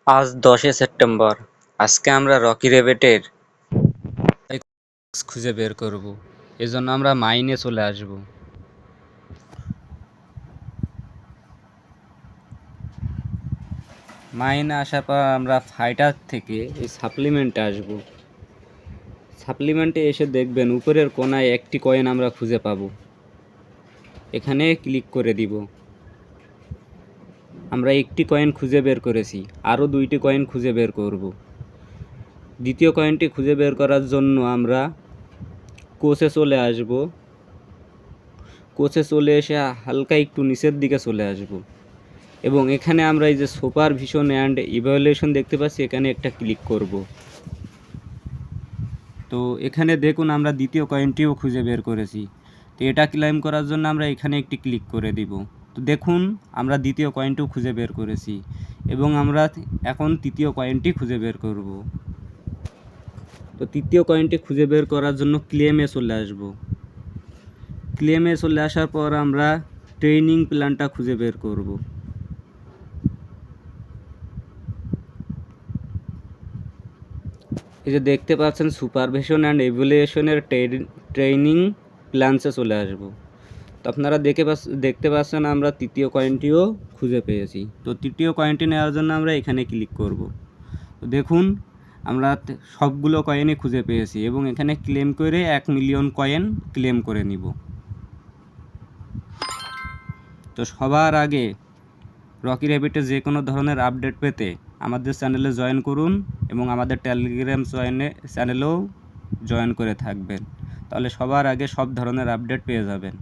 আজ 10শে সেপ্টেম্বর। আজকে আমরা রকি রেবেটের খুঁজে বের করব। এজন্য আমরা মাইনে চলে আসব। মাইনে আসার পর আমরা ফাইটার থেকে এই সাপ্লিমেন্টে আসব। সাপ্লিমেন্টে এসে দেখবেন উপরের কোনায় একটি কয়েন আমরা খুঁজে পাব। এখানে ক্লিক করে দিব। আমরা একটি কয়েন খুঁজে বের করেছি, আরও 2টি কয়েন খুঁজে বের করব। দ্বিতীয় কয়েনটি খুঁজে বের করার জন্য আমরা কোষে চলে আসব। কোষে চলে এসে হালকা একটু নিচের দিকে চলে আসব এবং এখানে আমরা এই যে সুপারভিশন অ্যান্ড ইভ্যালুয়েশন দেখতে পাচ্ছি, এখানে একটা ক্লিক করব। তো এখানে দেখুন আমরা দ্বিতীয় কয়েনটিও খুঁজে বের করেছি। তো এটা ক্লেম করার জন্য আমরা এখানে একটি ক্লিক করে দিব। তো দেখুন আমরা দ্বিতীয় কয়েনটিও খুঁজে বের করেছি এবং আমরা এখন তৃতীয় কয়েনটি খুঁজে বের করব। তো তৃতীয় কয়েনটি খুঁজে বের করার জন্য ক্লেমে চলে আসব। ক্লেমে চলে আসার পর আমরা ট্রেনিং প্ল্যানটা খুঁজে বের করব। এই যে দেখতে পাচ্ছেন সুপারভিশন অ্যান্ড ইভ্যালুয়েশনের ট্রেনিং প্ল্যানসে চলে আসব। তো আপনারা দেখতে পাচ্ছেন আমরা তৃতীয় কয়েনটিও খুঁজে পেয়েছি। তো তৃতীয় কয়েনটি নেওয়ার জন্য আমরা এখানে ক্লিক করব। তো দেখুন আমরা সবগুলো কয়েনই খুঁজে পেয়েছি এবং এখানে ক্লেম করে 1 মিলিয়ন কয়েন ক্লেম করে নিব। তো সবার আগে রকি র্যাবিটে যে কোনো ধরনের আপডেট পেতে আমাদের চ্যানেলে জয়েন করুন এবং আমাদের টেলিগ্রাম চ্যানেলেও জয়েন করে থাকবেন। তাহলে সবার আগে সব ধরনের আপডেট পেয়ে যাবেন।